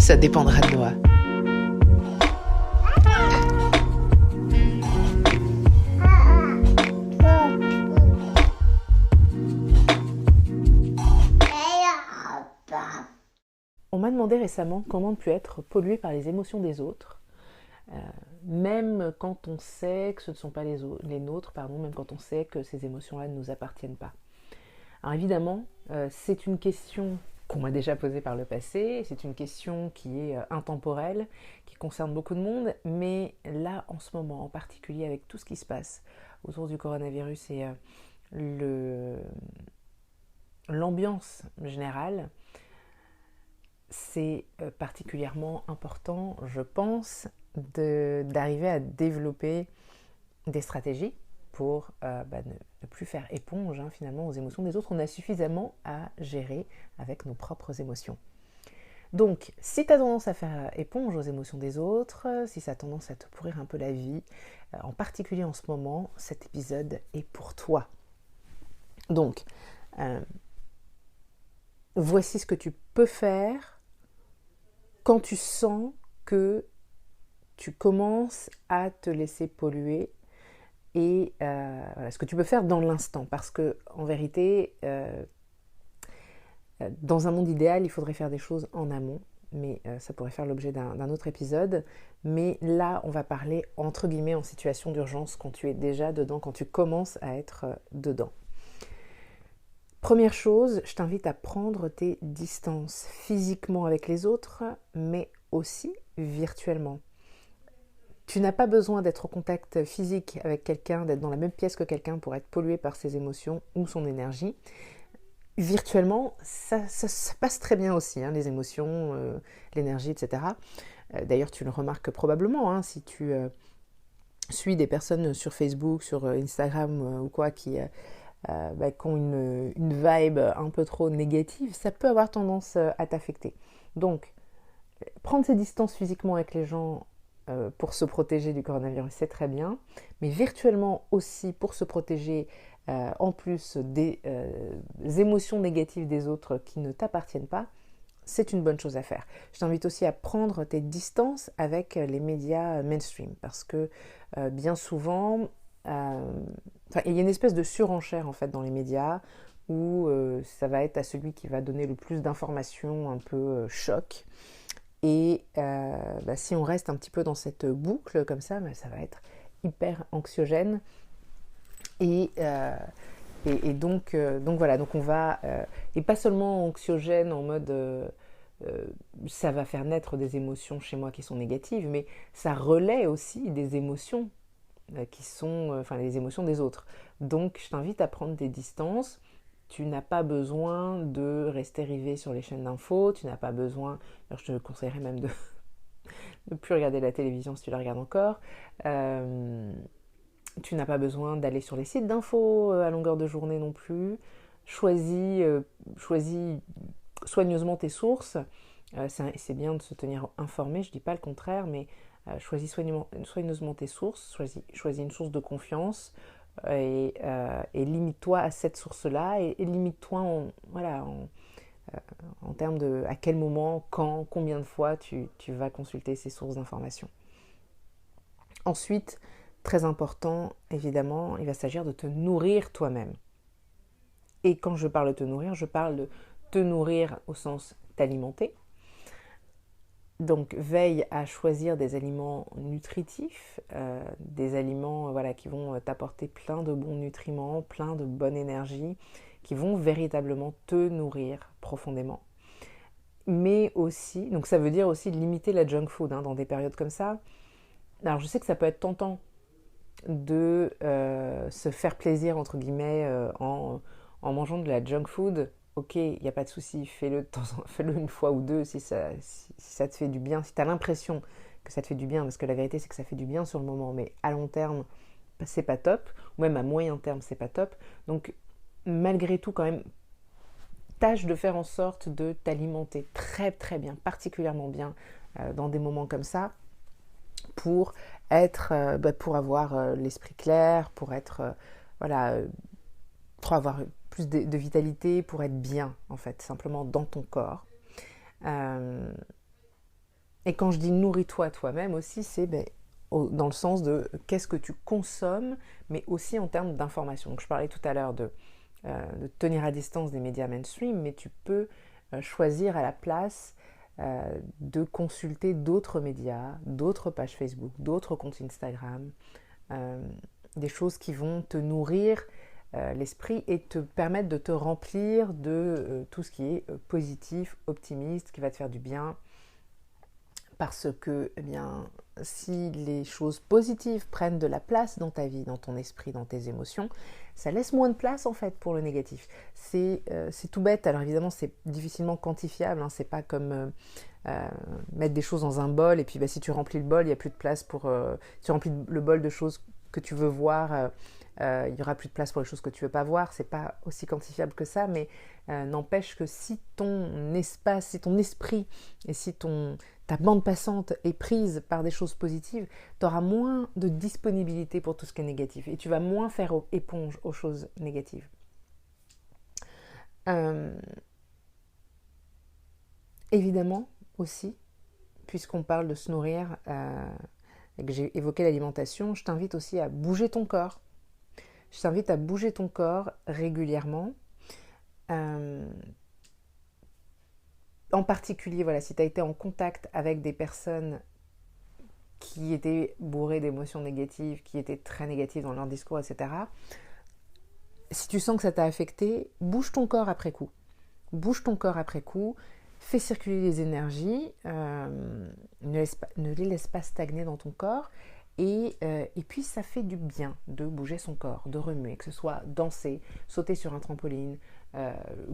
Ça dépendra de moi. On m'a demandé récemment comment ne plus être pollué par les émotions des autres, même quand on sait que ce ne sont pas les nôtres, même quand on sait que ces émotions-là ne nous appartiennent pas. Alors évidemment, c'est une question qu'on m'a déjà posée par le passé, c'est une question qui est intemporelle, qui concerne beaucoup de monde, mais là, en ce moment, en particulier avec tout ce qui se passe autour du coronavirus et l'ambiance générale, c'est particulièrement important, je pense, d'arriver à développer des stratégies pour ne plus faire éponge finalement aux émotions des autres. On a suffisamment à gérer avec nos propres émotions. Donc, si tu as tendance à faire éponge aux émotions des autres, si ça a tendance à te pourrir un peu la vie, en particulier en ce moment, cet épisode est pour toi. Donc, voici ce que tu peux faire quand tu sens que tu commences à te laisser polluer et voilà, ce que tu peux faire dans l'instant, parce que en vérité, dans un monde idéal, il faudrait faire des choses en amont, mais ça pourrait faire l'objet d'un autre épisode. Mais là, on va parler entre guillemets en situation d'urgence, quand tu es déjà dedans, quand tu commences à être dedans. Première chose, je t'invite à prendre tes distances physiquement avec les autres, mais aussi virtuellement. Tu n'as pas besoin d'être au contact physique avec quelqu'un, d'être dans la même pièce que quelqu'un pour être pollué par ses émotions ou son énergie. Virtuellement, ça passe très bien aussi, les émotions, l'énergie, etc. D'ailleurs, tu le remarques probablement si tu suis des personnes sur Facebook, sur Instagram ou quoi qui ont une vibe un peu trop négative, ça peut avoir tendance à t'affecter. Donc, prendre ses distances physiquement avec les gens pour se protéger du coronavirus, c'est très bien, mais virtuellement aussi pour se protéger en plus des émotions négatives des autres qui ne t'appartiennent pas, c'est une bonne chose à faire. Je t'invite aussi à prendre tes distances avec les médias mainstream, parce que bien souvent, il y a une espèce de surenchère en fait dans les médias où ça va être à celui qui va donner le plus d'informations un peu choc. Et si on reste un petit peu dans cette boucle comme ça va être hyper anxiogène. Et donc voilà, donc on va, et pas seulement anxiogène en mode ça va faire naître des émotions chez moi qui sont négatives, mais ça relaie aussi des émotions qui sont, les émotions des autres. Donc je t'invite à prendre des distances. Tu n'as pas besoin de rester rivé sur les chaînes d'infos, tu n'as pas besoin, alors je te conseillerais même de ne plus regarder la télévision si tu la regardes encore. Tu n'as pas besoin d'aller sur les sites d'infos à longueur de journée non plus. Choisis soigneusement tes sources. C'est bien de se tenir informé, je ne dis pas le contraire, mais choisis soigneusement tes sources, choisis une source de confiance et limite-toi à cette source-là et limite-toi en termes de à quel moment, quand, combien de fois tu vas consulter ces sources d'informations. Ensuite, très important, évidemment, il va s'agir de te nourrir toi-même. Et quand je parle de te nourrir, je parle de te nourrir au sens t'alimenter. Donc veille à choisir des aliments nutritifs, des aliments qui vont t'apporter plein de bons nutriments, plein de bonne énergie, qui vont véritablement te nourrir profondément. Mais aussi, donc ça veut dire aussi limiter la junk food dans des périodes comme ça. Alors je sais que ça peut être tentant de se faire plaisir entre guillemets en mangeant de la junk food. Ok, il n'y a pas de souci, fais-le une fois ou deux si ça te fait du bien, si tu as l'impression que ça te fait du bien, parce que la vérité c'est que ça fait du bien sur le moment, mais à long terme c'est pas top, ou même à moyen terme c'est pas top. Donc malgré tout quand même, tâche de faire en sorte de t'alimenter très très bien, particulièrement bien dans des moments comme ça, pour pour avoir l'esprit clair, pour avoir plus de vitalité, pour être bien en fait, simplement dans ton corps. Et quand je dis nourris-toi toi-même aussi, c'est dans le sens de qu'est-ce que tu consommes, mais aussi en termes d'information. Donc je parlais tout à l'heure de tenir à distance des médias mainstream, mais tu peux choisir à la place de consulter d'autres médias, d'autres pages Facebook, d'autres comptes Instagram, euh, des choses qui vont te nourrir l'esprit et te permettre de te remplir de tout ce qui est positif, optimiste, qui va te faire du bien. Parce que, eh bien, si les choses positives prennent de la place dans ta vie, dans ton esprit, dans tes émotions, ça laisse moins de place en fait pour le négatif. C'est tout bête, alors évidemment c'est difficilement quantifiable, hein, c'est pas comme mettre des choses dans un bol et puis si tu remplis le bol, il n'y a plus de place pour... si tu remplis le bol de choses que tu veux voir, il n'y aura plus de place pour les choses que tu ne veux pas voir, c'est pas aussi quantifiable que ça, mais n'empêche que si ton espace, si ton esprit et si ta bande passante est prise par des choses positives, tu auras moins de disponibilité pour tout ce qui est négatif et tu vas moins faire éponge aux choses négatives. Évidemment aussi, puisqu'on parle de se nourrir et que j'ai évoqué l'alimentation, je t'invite aussi à bouger ton corps. Je t'invite à bouger ton corps régulièrement. En particulier, voilà, si tu as été en contact avec des personnes qui étaient bourrées d'émotions négatives, qui étaient très négatives dans leur discours, etc. Si tu sens que ça t'a affecté, bouge ton corps après coup. Bouge ton corps après coup, fais circuler les énergies, ne les laisse pas stagner dans ton corps. Et puis ça fait du bien de bouger son corps, de remuer, que ce soit danser, sauter sur un trampoline,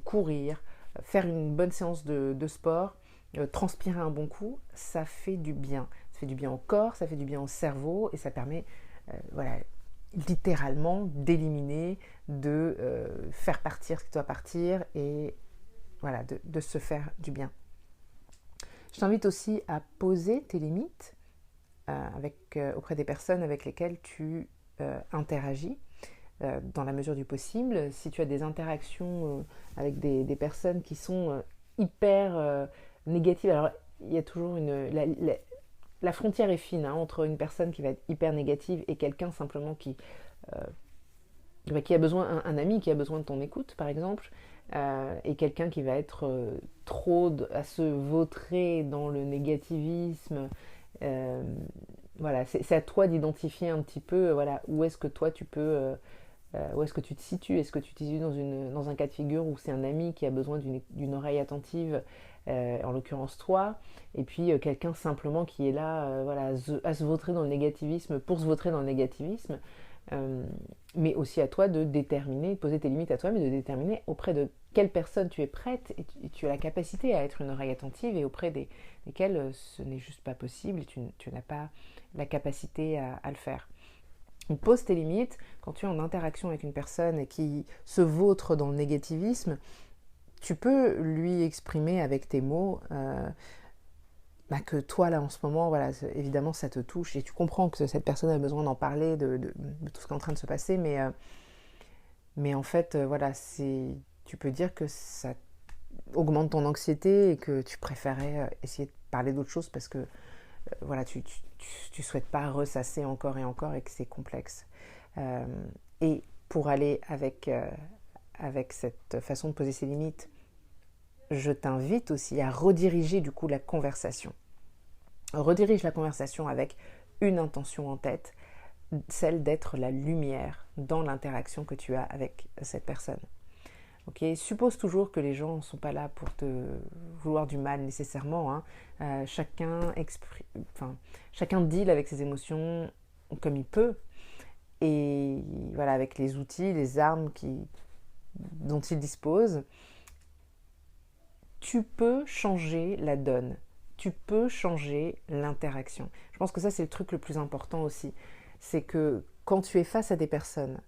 courir, faire une bonne séance de sport, transpirer un bon coup, ça fait du bien. Ça fait du bien au corps, ça fait du bien au cerveau et ça permet littéralement d'éliminer, de faire partir ce qui doit partir et voilà, de se faire du bien. Je t'invite aussi à poser tes limites auprès des personnes avec lesquelles tu interagis dans la mesure du possible. Si tu as des interactions avec des personnes qui sont hyper négatives, alors il y a toujours la frontière est fine entre une personne qui va être hyper négative et quelqu'un simplement qui a besoin, un ami qui a besoin de ton écoute par exemple, et quelqu'un qui va être trop à se vautrer dans le négativisme. Voilà, c'est à toi d'identifier un petit peu où est-ce que toi tu peux, où est-ce que tu te situes. Est-ce que tu te situes dans un cas de figure où c'est un ami qui a besoin d'une oreille attentive, en l'occurrence toi, et puis quelqu'un simplement qui est là à se vautrer dans le négativisme pour se vautrer dans le négativisme. Mais aussi à toi de déterminer, de poser tes limites à toi, mais de déterminer auprès de quelle personne tu es prête et tu as la capacité à être une oreille attentive et auprès desquelles ce n'est juste pas possible et tu n'as pas la capacité à le faire. Donc pose tes limites quand tu es en interaction avec une personne qui se vautre dans le négativisme. Tu peux lui exprimer avec tes mots que toi là en ce moment, évidemment ça te touche et tu comprends que cette personne a besoin d'en parler de tout ce qui est en train de se passer, mais en fait tu peux dire que ça augmente ton anxiété et que tu préférais essayer de parler d'autre chose parce que tu souhaites pas ressasser encore et encore et que c'est complexe. Et pour aller avec cette façon de poser ses limites, je t'invite aussi à rediriger du coup la conversation. Redirige la conversation avec une intention en tête, celle d'être la lumière dans l'interaction que tu as avec cette personne. Okay, suppose toujours que les gens ne sont pas là pour te vouloir du mal nécessairement. Chacun deal avec ses émotions comme il peut. Et voilà, avec les outils, les armes dont il dispose, tu peux changer la donne. Tu peux changer l'interaction. Je pense que ça, c'est le truc le plus important aussi. C'est que quand tu es face à des personnes,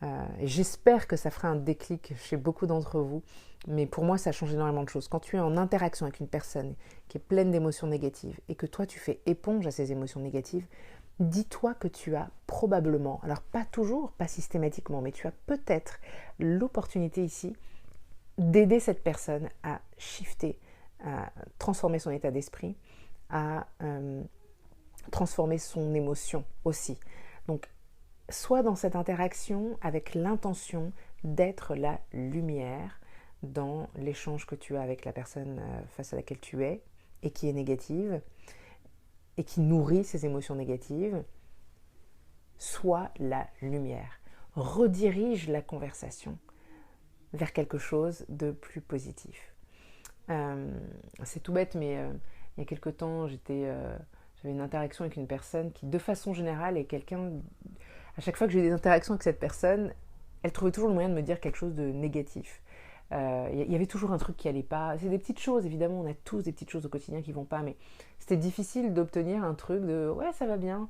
et j'espère que ça fera un déclic chez beaucoup d'entre vous, mais pour moi ça change énormément de choses. Quand tu es en interaction avec une personne qui est pleine d'émotions négatives et que toi tu fais éponge à ces émotions négatives, dis-toi que tu as probablement, alors pas toujours, pas systématiquement, mais tu as peut-être l'opportunité ici d'aider cette personne à shifter, à transformer son état d'esprit, à transformer son émotion aussi. Donc, sois dans cette interaction avec l'intention d'être la lumière dans l'échange que tu as avec la personne face à laquelle tu es et qui est négative et qui nourrit ces émotions négatives. Sois la lumière. Redirige la conversation vers quelque chose de plus positif. C'est tout bête, mais il y a quelque temps, j'avais une interaction avec une personne qui, de façon générale, est quelqu'un... À chaque fois que j'ai des interactions avec cette personne, elle trouvait toujours le moyen de me dire quelque chose de négatif. Il y avait toujours un truc qui allait pas. C'est des petites choses, évidemment, on a tous des petites choses au quotidien qui vont pas, mais c'était difficile d'obtenir un truc de « ouais, ça va bien »,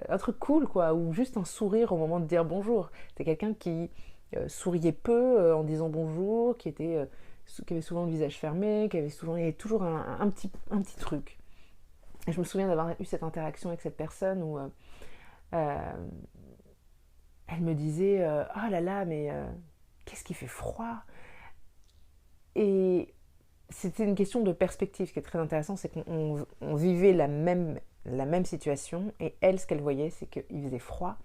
un truc cool, quoi, ou juste un sourire au moment de dire bonjour. C'était quelqu'un qui souriait peu en disant bonjour, qui avait souvent le visage fermé, il y avait toujours un petit truc. Et je me souviens d'avoir eu cette interaction avec cette personne où elle me disait oh là là, mais qu'est-ce qui fait froid. Et c'était une question de perspective. Ce qui est très intéressant, c'est qu'on vivait la même situation, et elle, ce qu'elle voyait, c'est qu'il faisait froid.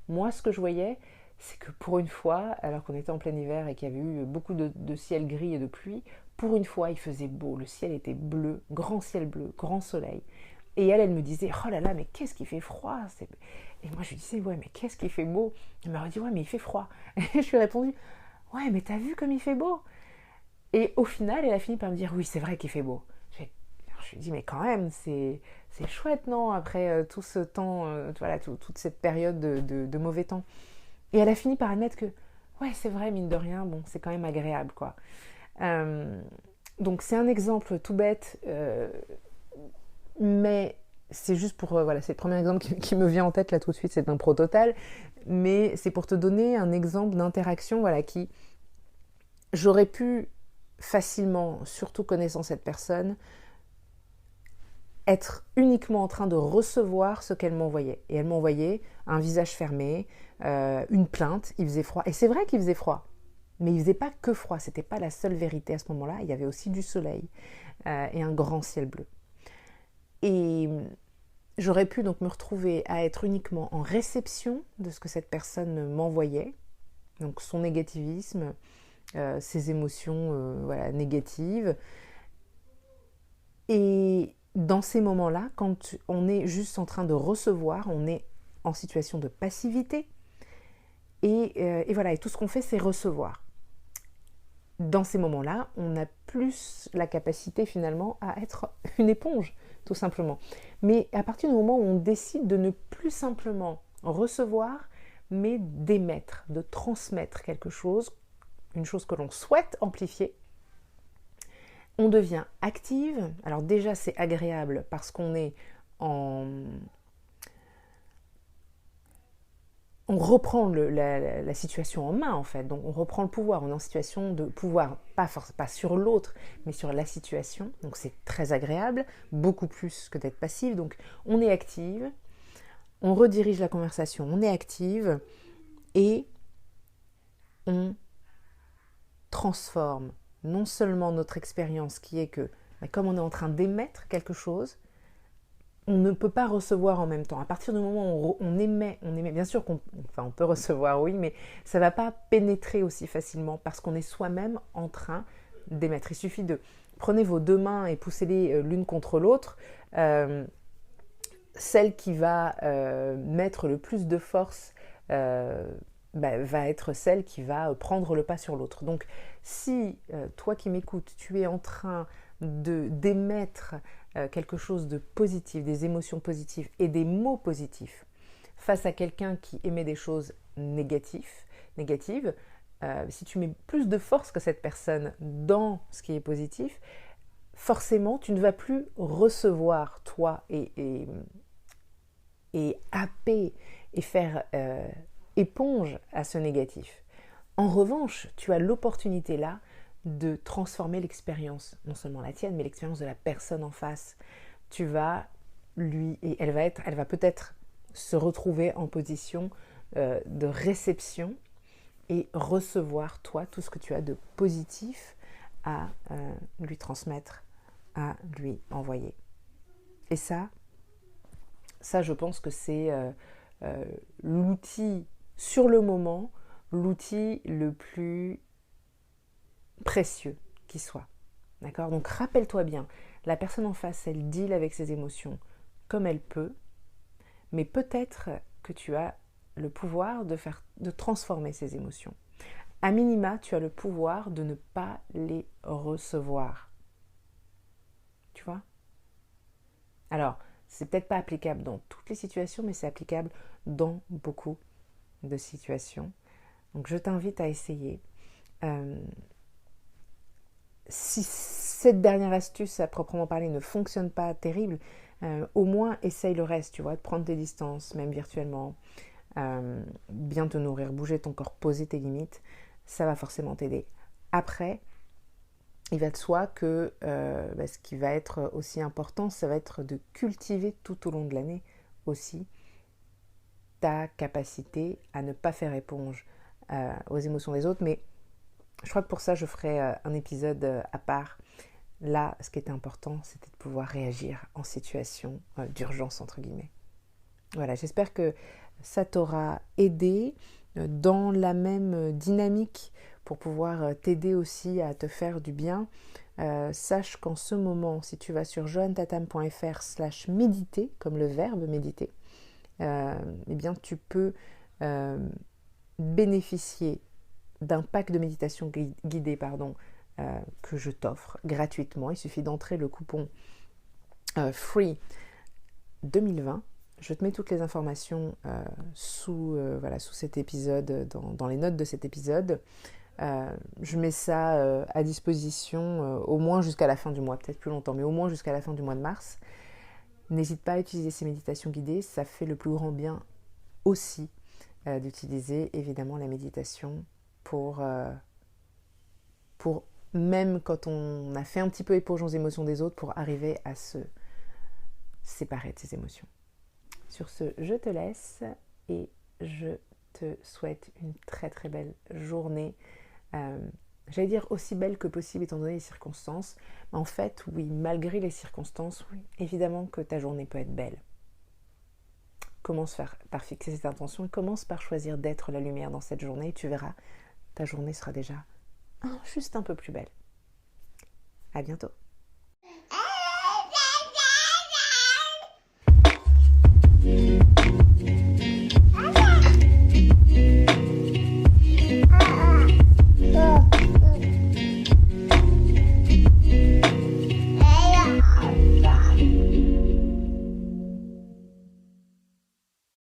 Moi, ce que je voyais, c'est que pour une fois, alors qu'on était en plein hiver et qu'il y avait eu beaucoup de ciel gris et de pluie, pour une fois, il faisait beau. Le ciel était bleu, grand ciel bleu, grand soleil. Et elle me disait oh là là, mais qu'est-ce qui fait froid. Et moi, je lui disais ouais, mais qu'est-ce qui fait beau. Elle m'a dit ouais, mais il fait froid. Et je lui ai répondu ouais, mais t'as vu comme il fait beau. Et au final, elle a fini par me dire oui, c'est vrai qu'il fait beau. Je lui ai dit mais quand même, c'est chouette, non, après tout ce temps, voilà, toute cette période de mauvais temps. Et elle a fini par admettre que ouais, c'est vrai, mine de rien, bon, c'est quand même agréable, quoi. Donc c'est un exemple tout bête, mais c'est juste pour, voilà, c'est le premier exemple qui me vient en tête là tout de suite, c'est d'impro total, mais c'est pour te donner un exemple d'interaction, voilà, qui, j'aurais pu facilement, surtout connaissant cette personne, être uniquement en train de recevoir ce qu'elle m'envoyait. Et elle m'envoyait un visage fermé, une plainte, il faisait froid. Et c'est vrai qu'il faisait froid, mais il faisait pas que froid, c'était pas la seule vérité à ce moment-là, il y avait aussi du soleil et un grand ciel bleu. Et j'aurais pu donc me retrouver à être uniquement en réception de ce que cette personne m'envoyait, donc son négativisme, ses émotions voilà, négatives. Et dans ces moments-là, quand on est juste en train de recevoir, on est en situation de passivité. Et voilà, et tout ce qu'on fait, c'est recevoir. Dans ces moments-là, on a plus la capacité finalement à être une éponge, tout simplement. Mais à partir du moment où on décide de ne plus simplement recevoir, mais d'émettre, de transmettre quelque chose, une chose que l'on souhaite amplifier, on devient active. Alors déjà, c'est agréable parce qu'on est on reprend la situation en main, en fait. Donc on reprend le pouvoir. On est en situation de pouvoir, pas sur l'autre, mais sur la situation. Donc c'est très agréable, beaucoup plus que d'être passive. Donc on est active, on redirige la conversation, on est active et on transforme non seulement notre expérience qui est que, comme on est en train d'émettre quelque chose, on ne peut pas recevoir en même temps. À partir du moment où on émet, bien sûr on peut recevoir, oui, mais ça ne va pas pénétrer aussi facilement parce qu'on est soi-même en train d'émettre. Il suffit de prenez vos deux mains et poussez-les l'une contre l'autre. Celle qui va mettre le plus de force va être celle qui va prendre le pas sur l'autre. Donc si toi qui m'écoutes, tu es en train d'émettre quelque chose de positif, des émotions positives et des mots positifs face à quelqu'un qui émet des choses négatives, si tu mets plus de force que cette personne dans ce qui est positif, forcément tu ne vas plus recevoir toi et happer et faire éponge à ce négatif. En revanche, tu as l'opportunité là de transformer l'expérience, non seulement la tienne, mais l'expérience de la personne en face. Tu vas et elle va peut-être se retrouver en position de réception et recevoir toi tout ce que tu as de positif à lui transmettre, à lui envoyer. Et ça je pense que c'est l'outil, sur le moment, l'outil le plus précieux qui soit. D'accord ? Donc rappelle-toi bien, la personne en face, elle deal avec ses émotions comme elle peut, mais peut-être que tu as le pouvoir de transformer ces émotions. À minima, tu as le pouvoir de ne pas les recevoir. Tu vois ? Alors, c'est peut-être pas applicable dans toutes les situations, mais c'est applicable dans beaucoup de situations. Donc, je t'invite à essayer. Si cette dernière astuce, à proprement parler, ne fonctionne pas terrible, au moins essaye le reste, tu vois, de prendre tes distances, même virtuellement, bien te nourrir, bouger ton corps, poser tes limites, ça va forcément t'aider. Après, il va de soi que ce qui va être aussi important, ça va être de cultiver tout au long de l'année aussi ta capacité à ne pas faire éponge aux émotions des autres. Mais je crois que pour ça, je ferai un épisode à part. Là, ce qui était important, c'était de pouvoir réagir en situation d'urgence, entre guillemets. Voilà, j'espère que ça t'aura aidé dans la même dynamique pour pouvoir t'aider aussi à te faire du bien. Sache qu'en ce moment, si tu vas sur joannetatam.fr/méditer, comme le verbe méditer, eh bien tu peux bénéficier d'un pack de méditation guidée que je t'offre gratuitement. Il suffit d'entrer le coupon FREE 2020. Je te mets toutes les informations sous cet épisode, dans les notes de cet épisode. Je mets ça à disposition au moins jusqu'à la fin du mois, peut-être plus longtemps, mais au moins jusqu'à la fin du mois de mars. N'hésite pas à utiliser ces méditations guidées, ça fait le plus grand bien aussi d'utiliser évidemment la méditation pour même quand on a fait un petit peu éponge aux émotions des autres, pour arriver à se séparer de ses émotions. Sur ce, je te laisse et je te souhaite une très très belle journée. J'allais dire aussi belle que possible étant donné les circonstances. Mais en fait, oui, malgré les circonstances, oui, évidemment que ta journée peut être belle. Commence par fixer cette intention et commence par choisir d'être la lumière dans cette journée et tu verras, ta journée sera déjà juste un peu plus belle. À bientôt.